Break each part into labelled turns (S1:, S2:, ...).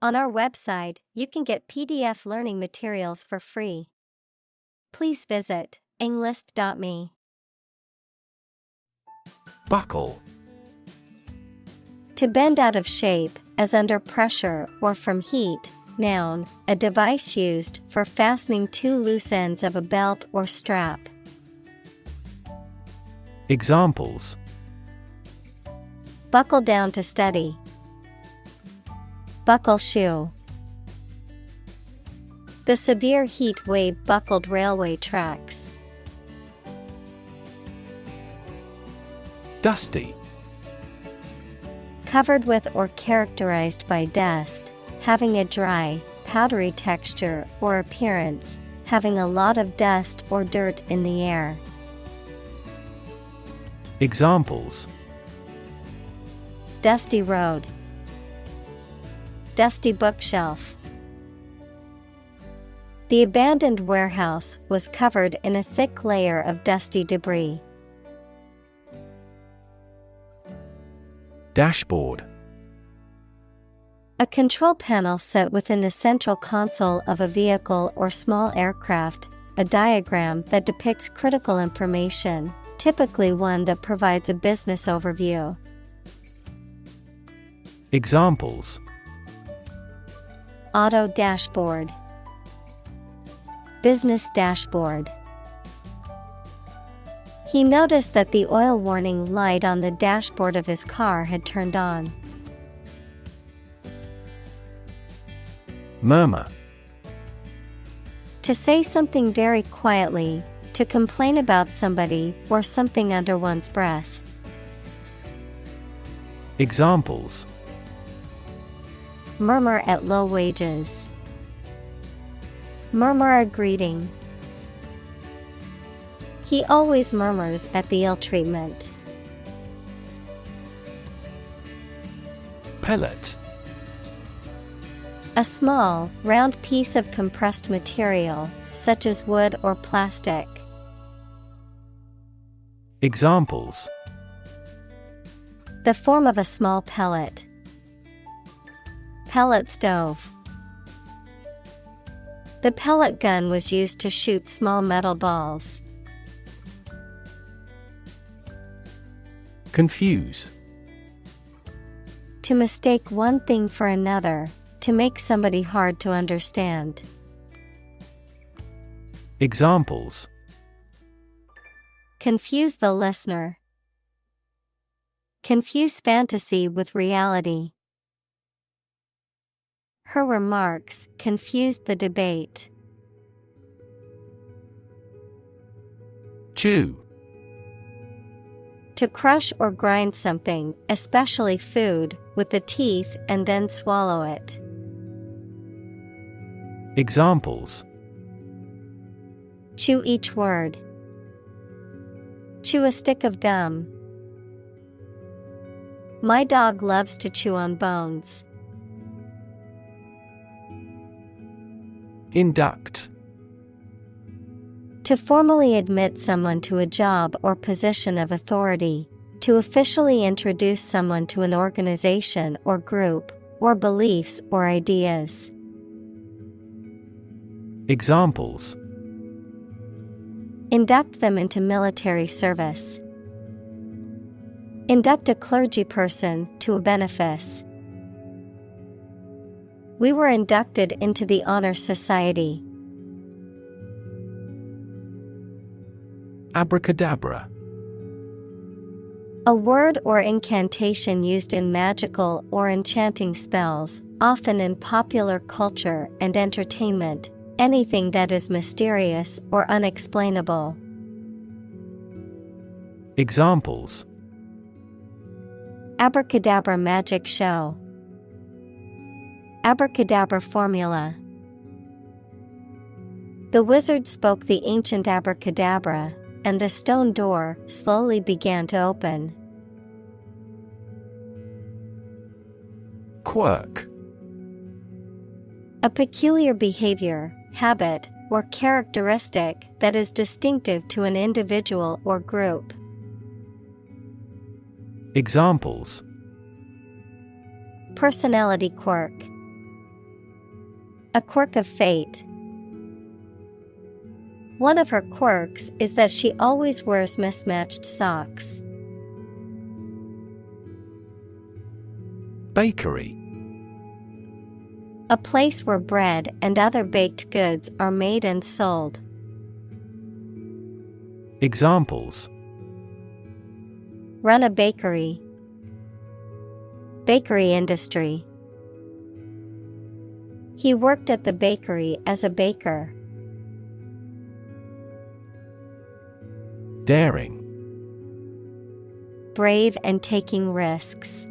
S1: On our website, you can get PDF learning materials for free. Please visit englist.me.
S2: Buckle.
S1: To bend out of shape, as under pressure or from heat. Noun, a device used for fastening two loose ends of a belt or strap.
S2: Examples:
S1: buckle down to study. Buckle shoe. The severe heat wave buckled railway tracks.
S2: Dusty.
S1: Covered with or characterized by dust, having a dry, powdery texture or appearance, having a lot of dust or dirt in the air.
S2: Examples:
S1: dusty road. Dusty bookshelf. The abandoned warehouse was covered in a thick layer of dusty debris.
S2: Dashboard.
S1: A control panel set within the central console of a vehicle or small aircraft, a diagram that depicts critical information, typically one that provides a business overview.
S2: Examples:
S1: auto dashboard. Business dashboard. He noticed that the oil warning light on the dashboard of his car had turned on.
S2: Murmur.
S1: To say something very quietly, to complain about somebody or something under one's breath.
S2: Examples:
S1: murmur at low wages. Murmur a greeting. He always murmurs at the ill treatment.
S2: Pellet.
S1: A small, round piece of compressed material, such as wood or plastic.
S2: Examples:
S1: the form of a small pellet. Pellet stove. The pellet gun was used to shoot small metal balls.
S2: Confuse.
S1: To mistake one thing for another, to make somebody hard to understand.
S2: Examples:
S1: confuse the listener. Confuse fantasy with reality. Her remarks confused the debate.
S2: Chew.
S1: To crush or grind something, especially food, with the teeth and then swallow it.
S2: Examples:
S1: chew each word. Chew a stick of gum. My dog loves to chew on bones.
S2: Induct.
S1: To formally admit someone to a job or position of authority, to officially introduce someone to an organization or group, or beliefs or ideas.
S2: Examples:
S1: induct them into military service. Induct a clergy person to a benefice. We were inducted into the Honor Society.
S2: Abracadabra.
S1: A word or incantation used in magical or enchanting spells, often in popular culture and entertainment. Anything that is mysterious or unexplainable.
S2: Examples:
S1: abracadabra magic show. Abracadabra formula. The wizard spoke the ancient abracadabra, and the stone door slowly began to open.
S2: Quirk.
S1: A peculiar behavior, habit, or characteristic that is distinctive to an individual or group.
S2: Examples:
S1: personality quirk. A quirk of fate. One of her quirks is that she always wears mismatched socks.
S2: Bakery.
S1: A place where bread and other baked goods are made and sold.
S2: Examples:
S1: Run a bakery. Bakery industry. He worked at the bakery as a baker.
S2: Daring.
S1: Brave and taking risks.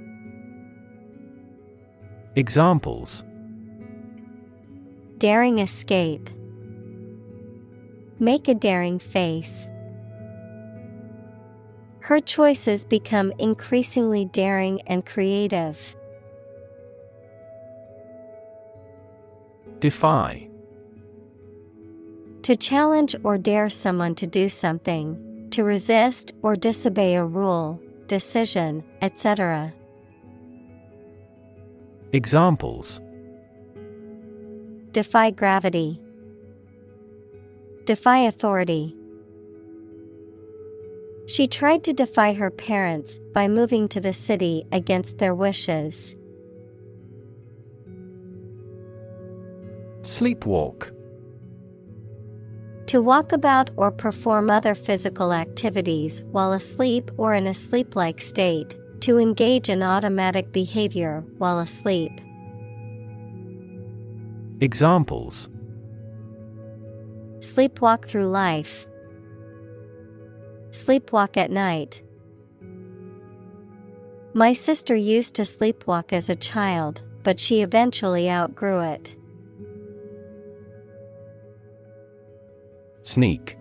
S2: Examples:
S1: Daring escape. Make a daring face. Her choices become increasingly daring and creative.
S2: Defy.
S1: To challenge or dare someone to do something, to resist or disobey a rule, decision, etc.
S2: Examples:
S1: Defy gravity. Defy authority. She tried to defy her parents by moving to the city against their wishes.
S2: Sleepwalk.
S1: To walk about or perform other physical activities while asleep or in a sleep-like state, to engage in automatic behavior while asleep.
S2: Examples:
S1: Sleepwalk through life. Sleepwalk at night. My sister used to sleepwalk as a child, but she eventually outgrew it.
S2: Sneak.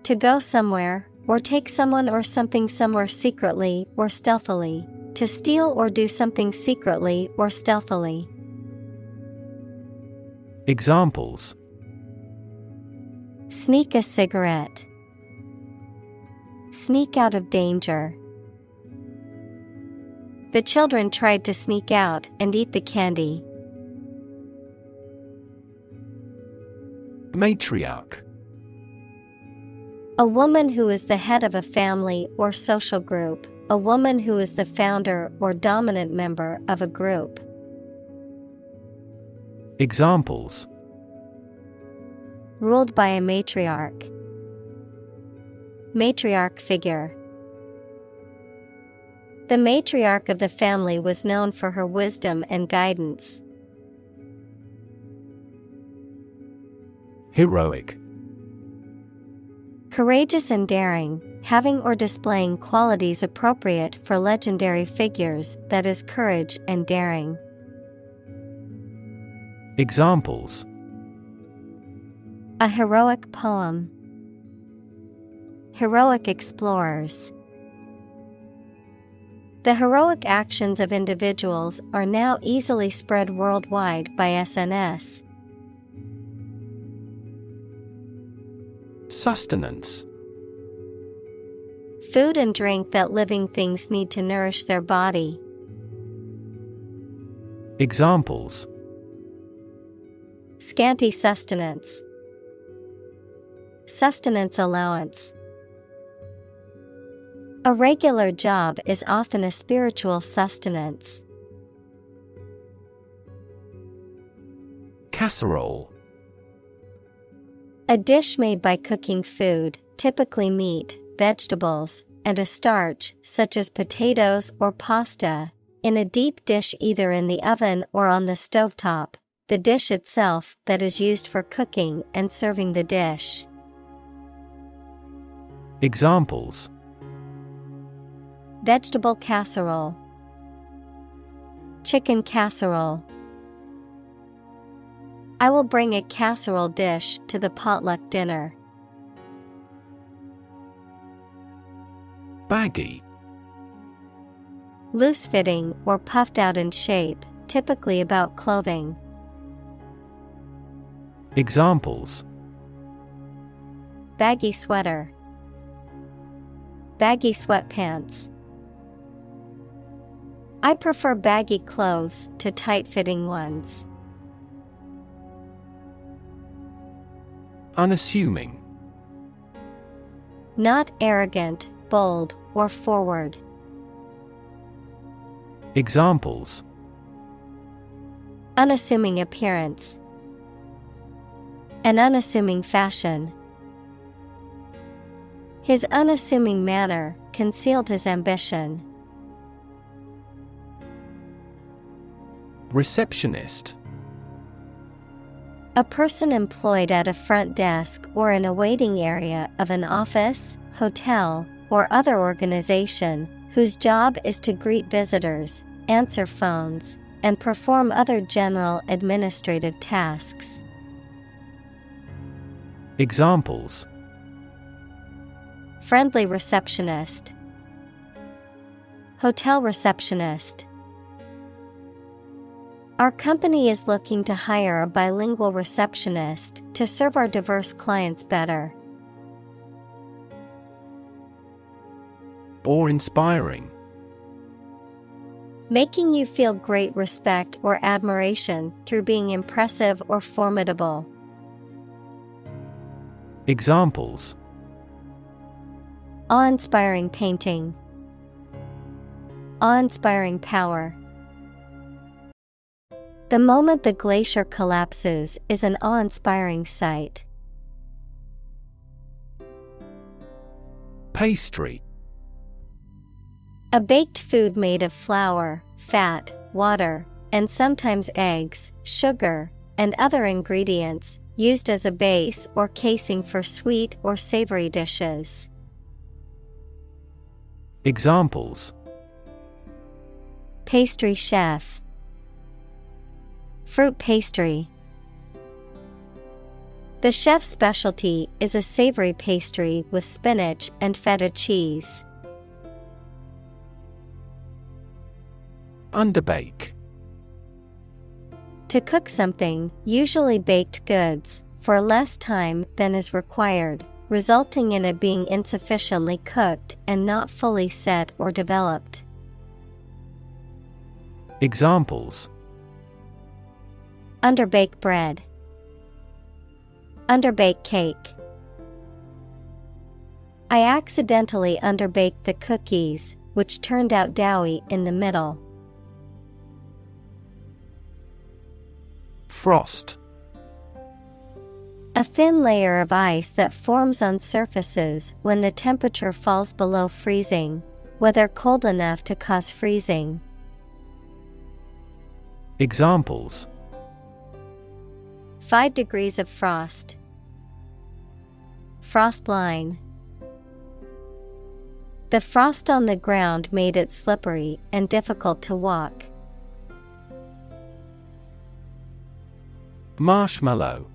S1: To go somewhere, or take someone or something somewhere secretly or stealthily. To steal or do something secretly or stealthily.
S2: Examples:
S1: Sneak a cigarette. Sneak out of danger. The children tried to sneak out and eat the candy.
S2: Matriarch.
S1: A woman who is the head of a family or social group. A woman who is the founder or dominant member of a group.
S2: Examples:
S1: Ruled by a matriarch. Matriarch figure. The matriarch of the family was known for her wisdom and guidance.
S2: Heroic.
S1: Courageous and daring, having or displaying qualities appropriate for legendary figures, that is, courage and daring.
S2: Examples:
S1: A heroic poem. Heroic explorers. The heroic actions of individuals are now easily spread worldwide by SNS.
S2: Sustenance.
S1: Food and drink that living things need to nourish their body.
S2: Examples:
S1: Scanty sustenance. Sustenance allowance. A regular job is often a spiritual sustenance.
S2: Casserole.
S1: A dish made by cooking food, typically meat, vegetables, and a starch, such as potatoes or pasta, in a deep dish either in the oven or on the stovetop. The dish itself that is used for cooking and serving the dish.
S2: Examples:
S1: Vegetable casserole. Chicken casserole. I will bring a casserole dish to the potluck dinner.
S2: Baggy.
S1: Loose-fitting or puffed out in shape, typically about clothing.
S2: Examples:
S1: Baggy sweater. Baggy sweatpants. I prefer baggy clothes to tight-fitting ones.
S2: Unassuming.
S1: Not arrogant, bold, or forward.
S2: Examples:
S1: Unassuming appearance. An unassuming fashion. His unassuming manner concealed his ambition.
S2: Receptionist.
S1: A person employed at a front desk or in a waiting area of an office, hotel, or other organization, whose job is to greet visitors, answer phones, and perform other general administrative tasks.
S2: Examples:
S1: Friendly receptionist. Hotel receptionist. Our company is looking to hire a bilingual receptionist to serve our diverse clients better.
S2: Awe-inspiring.
S1: Making you feel great respect or admiration through being impressive or formidable.
S2: Examples:
S1: Awe-inspiring painting. Awe-inspiring power. The moment the glacier collapses is an awe-inspiring sight.
S2: Pastry.
S1: A baked food made of flour, fat, water, and sometimes eggs, sugar, and other ingredients, used as a base or casing for sweet or savory dishes.
S2: Examples:
S1: Pastry chef. Fruit pastry. The chef's specialty is a savory pastry with spinach and feta cheese.
S2: Underbake.
S1: To cook something, usually baked goods, for less time than is required, resulting in it being insufficiently cooked and not fully set or developed.
S2: Examples:
S1: Underbake bread. Underbake cake. I accidentally underbaked the cookies, which turned out doughy in the middle.
S2: Frost.
S1: A thin layer of ice that forms on surfaces when the temperature falls below freezing, whether cold enough to cause freezing.
S2: Examples:
S1: 5 degrees of frost. Frost line. The frost on the ground made it slippery and difficult to walk.
S2: Marshmallow.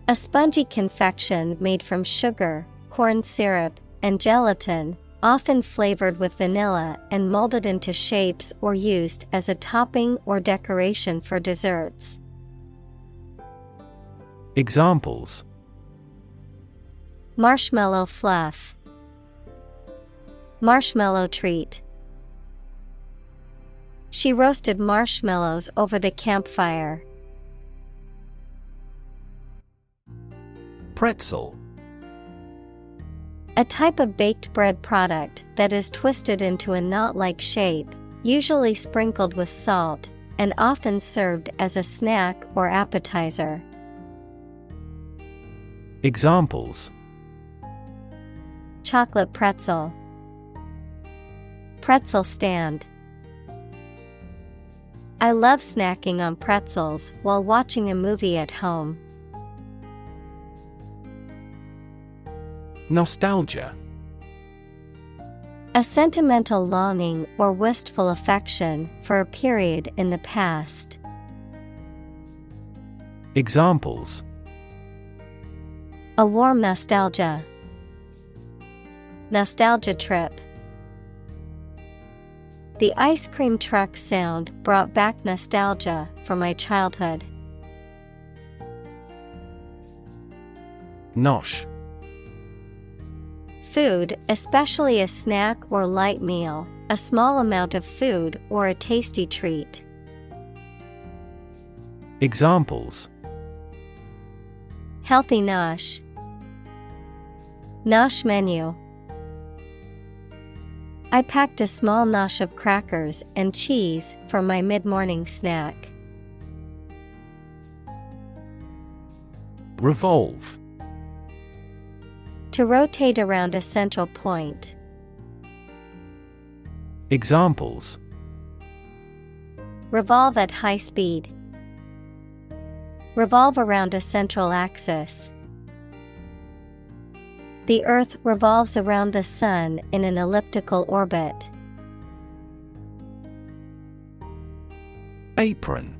S1: A spongy confection made from sugar, corn syrup, and gelatin, often flavored with vanilla and molded into shapes or used as a topping or decoration for desserts.
S2: Examples:
S1: Marshmallow fluff. Marshmallow treat. She roasted marshmallows over the campfire.
S2: Pretzel.
S1: A type of baked bread product that is twisted into a knot-like shape, usually sprinkled with salt, and often served as a snack or appetizer.
S2: Examples:
S1: Chocolate pretzel. Pretzel stand. I love snacking on pretzels while watching a movie at home.
S2: Nostalgia.
S1: A sentimental longing or wistful affection for a period in the past.
S2: Examples:
S1: A warm nostalgia. Nostalgia trip. The ice cream truck sound brought back nostalgia from my childhood.
S2: Nosh.
S1: Food, especially a snack or light meal, a small amount of food or a tasty treat. Healthy nosh. Nosh menu. I packed a small nosh of crackers and cheese for my mid-morning snack.
S2: Revolve.
S1: To rotate around a central point.
S2: Examples:
S1: Revolve at high speed. Revolve around a central axis. The Earth revolves around the Sun in an elliptical orbit.
S2: Apron.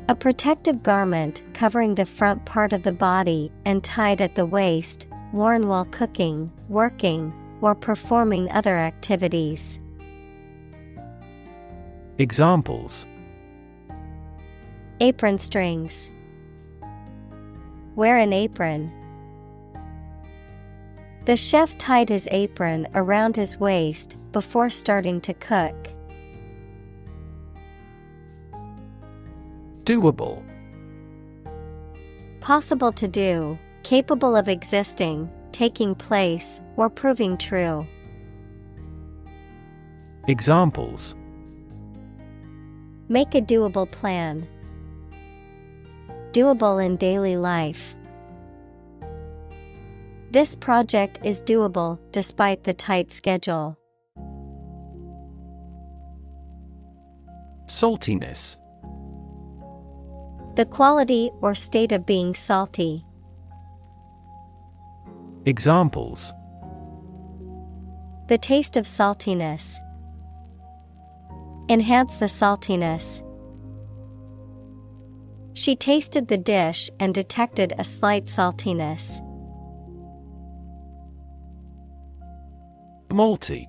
S1: A protective garment covering the front part of the body and tied at the waist, worn while cooking, working, or performing other activities.
S2: Examples:
S1: Apron strings. Wear an apron. The chef tied his apron around his waist before starting to cook.
S2: Doable.
S1: Possible to do, capable of existing, taking place, or proving true.
S2: Examples:
S1: Make a doable plan. Doable in daily life. This project is doable despite the tight schedule.
S2: Saltiness.
S1: The quality or state of being salty.
S2: Examples:
S1: The taste of saltiness. Enhance the saltiness. She tasted the dish and detected a slight saltiness.
S2: Malty.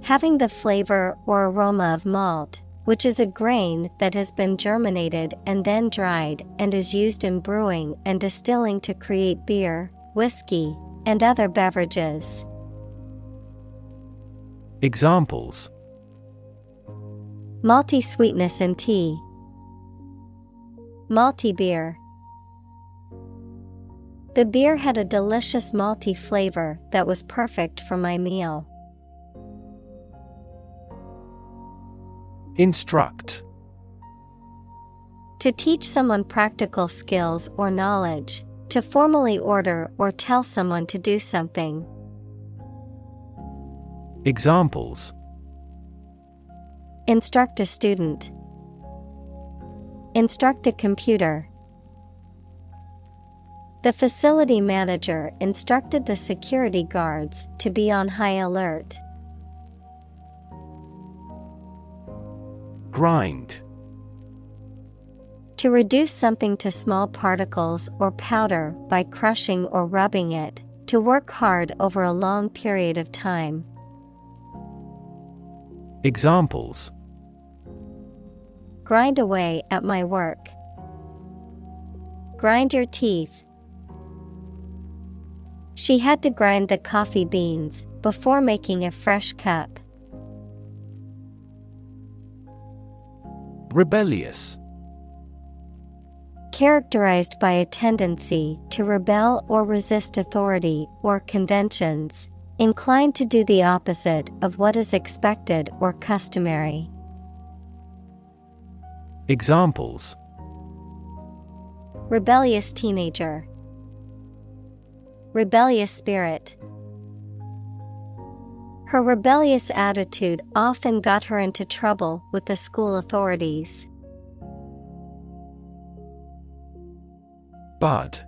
S1: Having the flavor or aroma of malt, which is a grain that has been germinated and then dried and is used in brewing and distilling to create beer, whiskey, and other beverages.
S2: Examples:
S1: Malty sweetness in tea. Malty beer. The beer had a delicious malty flavor that was perfect for my meal.
S2: Instruct.
S1: To teach someone practical skills or knowledge, to formally order or tell someone to do something.
S2: Examples:
S1: Instruct a student. Instruct a computer. The facility manager instructed the security guards to be on high alert.
S2: Grind.
S1: To reduce something to small particles or powder by crushing or rubbing it, to work hard over a long period of time.
S2: Examples:
S1: Grind away at my work. Grind your teeth. She had to grind the coffee beans before making a fresh cup.
S2: Rebellious.
S1: Characterized by a tendency to rebel or resist authority or conventions, inclined to do the opposite of what is expected or customary.
S2: Examples:
S1: Rebellious teenager. Rebellious spirit. Her rebellious attitude often got her into trouble with the school authorities.
S2: Bud.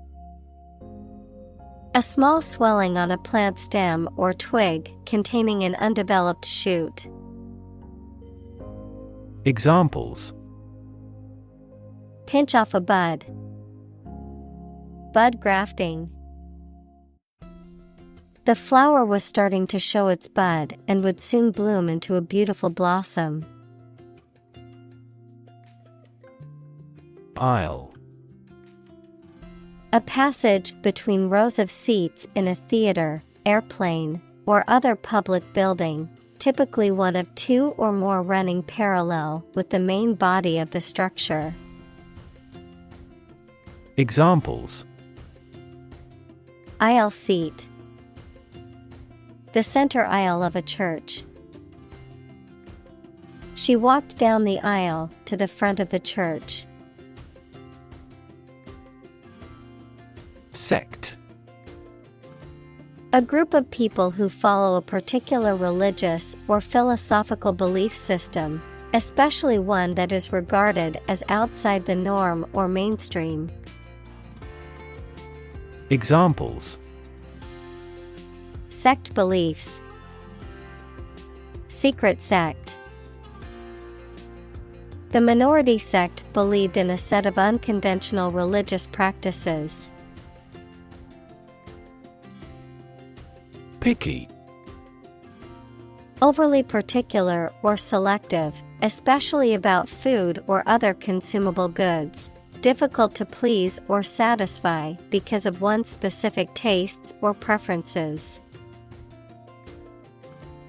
S1: A small swelling on a plant stem or twig containing an undeveloped shoot.
S2: Examples:
S1: Pinch off a bud. Bud grafting. The flower was starting to show its bud and would soon bloom into a beautiful blossom.
S2: Aisle.
S1: A passage between rows of seats in a theater, airplane, or other public building, typically one of two or more running parallel with the main body of the structure.
S2: Examples:
S1: Aisle seat. The center aisle of a church. She walked down the aisle to the front of the church.
S2: Sect.
S1: A group of people who follow a particular religious or philosophical belief system, especially one that is regarded as outside the norm or mainstream.
S2: Examples:
S1: Sect beliefs. Secret sect. The minority sect believed in a set of unconventional religious practices.
S2: Picky.
S1: Overly particular or selective, especially about food or other consumable goods. Difficult to please or satisfy because of one's specific tastes or preferences.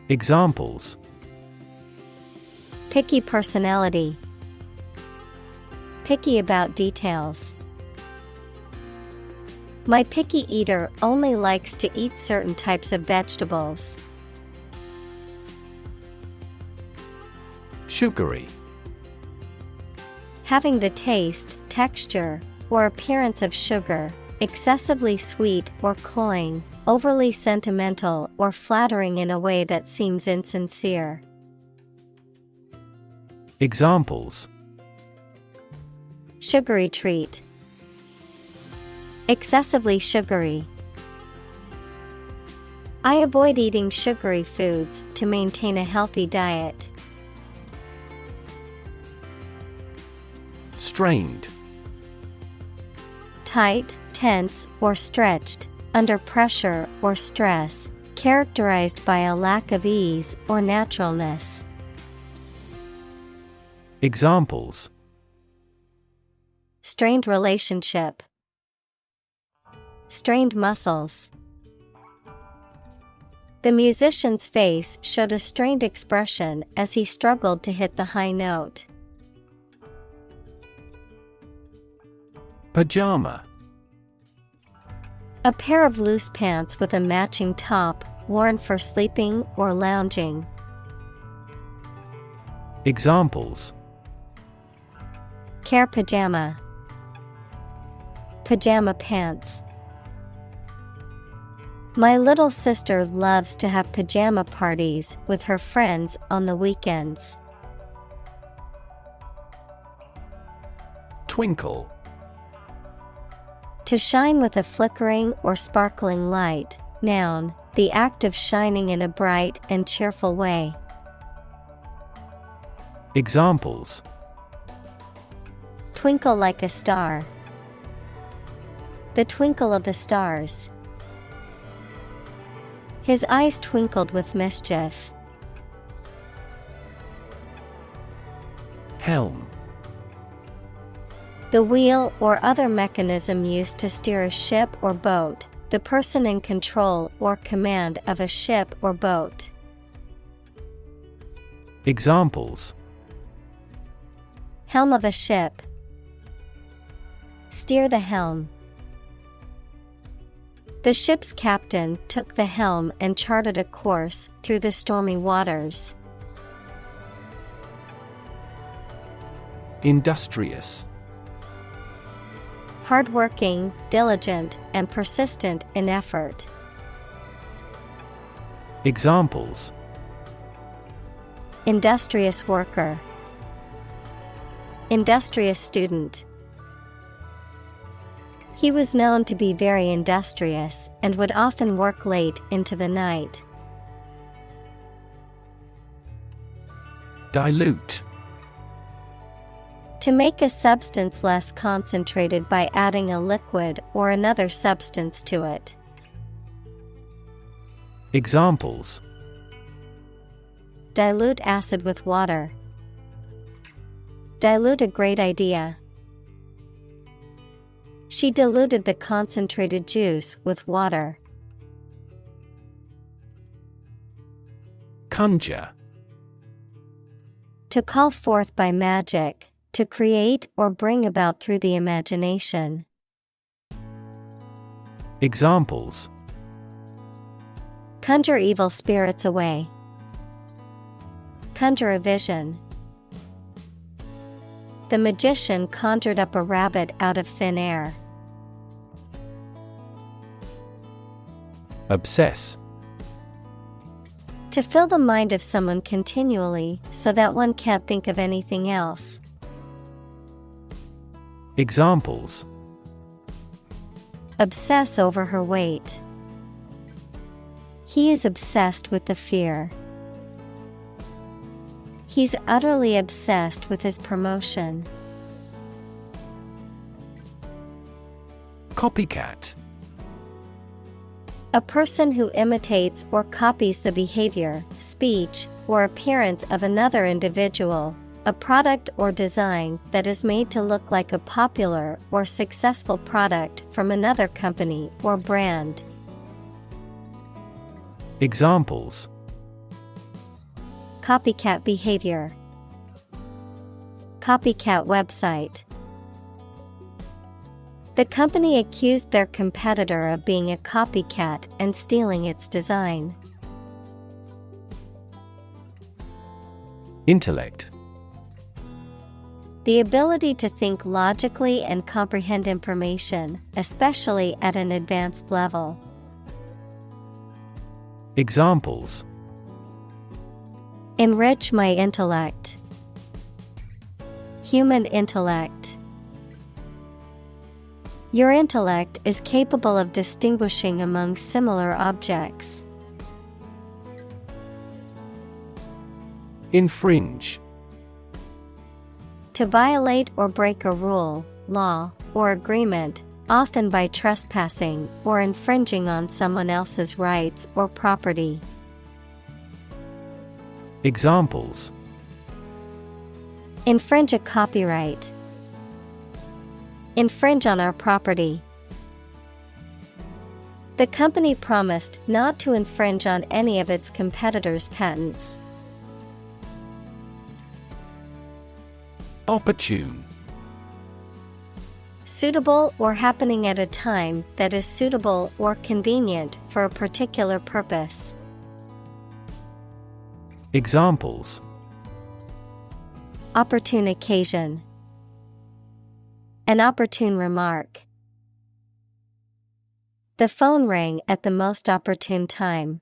S2: Examples:
S1: Picky personality. Picky about details. My picky eater only likes to eat certain types of vegetables.
S2: Sugary.
S1: Having the taste, texture, or appearance of sugar, excessively sweet or cloying, overly sentimental or flattering in a way that seems insincere.
S2: Examples:
S1: Sugary treat. Excessively sugary. I avoid eating sugary foods to maintain a healthy diet.
S2: Strained.
S1: Tight, tense, or stretched, under pressure or stress, characterized by a lack of ease or naturalness.
S2: Examples:
S1: Strained relationship. Strained muscles. The musician's face showed a strained expression as he struggled to hit the high note.
S2: Pajama.
S1: A pair of loose pants with a matching top, worn for sleeping or lounging.
S2: Examples:
S1: Care pajama. Pajama pants. My little sister loves to have pajama parties with her friends on the weekends.
S2: Twinkle.
S1: To shine with a flickering or sparkling light. Noun, the act of shining in a bright and cheerful way.
S2: Examples:
S1: Twinkle like a star. The twinkle of the stars. His eyes twinkled with mischief.
S2: Helm.
S1: The wheel or other mechanism used to steer a ship or boat, the person in control or command of a ship or boat.
S2: Examples:
S1: Helm of a ship. Steer the helm. The ship's captain took the helm and charted a course through the stormy waters.
S2: Industrious.
S1: Hardworking, diligent, and persistent in effort.
S2: Examples:
S1: Industrious worker. Industrious student. He was known to be very industrious and would often work late into the night.
S2: Dilute.
S1: To make a substance less concentrated by adding a liquid or another substance to it.
S2: Examples:
S1: Dilute acid with water. Dilute a great idea. She diluted the concentrated juice with water.
S2: Conjure.
S1: To call forth by magic, to create or bring about through the imagination.
S2: Examples:
S1: conjure evil spirits away. Conjure a vision. The magician conjured up a rabbit out of thin air.
S2: Obsess.
S1: To fill the mind of someone continually so that one can't think of anything else.
S2: Examples:
S1: obsess over her weight. He is obsessed with the fear. He's utterly obsessed with his promotion.
S2: Copycat.
S1: A person who imitates or copies the behavior, speech, or appearance of another individual, a product or design that is made to look like a popular or successful product from another company or brand.
S2: Examples:
S1: copycat behavior. Copycat website. The company accused their competitor of being a copycat and stealing its design.
S2: Intellect.
S1: The ability to think logically and comprehend information, especially at an advanced level.
S2: Examples:
S1: enrich my intellect. Human intellect. Your intellect is capable of distinguishing among similar objects.
S2: Infringe.
S1: To violate or break a rule, law, or agreement, often by trespassing or infringing on someone else's rights or property.
S2: Examples:
S1: infringe a copyright. Infringe on our property. The company promised not to infringe on any of its competitors' patents.
S2: Opportune.
S1: Suitable or happening at a time that is suitable or convenient for a particular purpose.
S2: Examples:
S1: opportune occasion. An opportune remark. The phone rang at the most opportune time.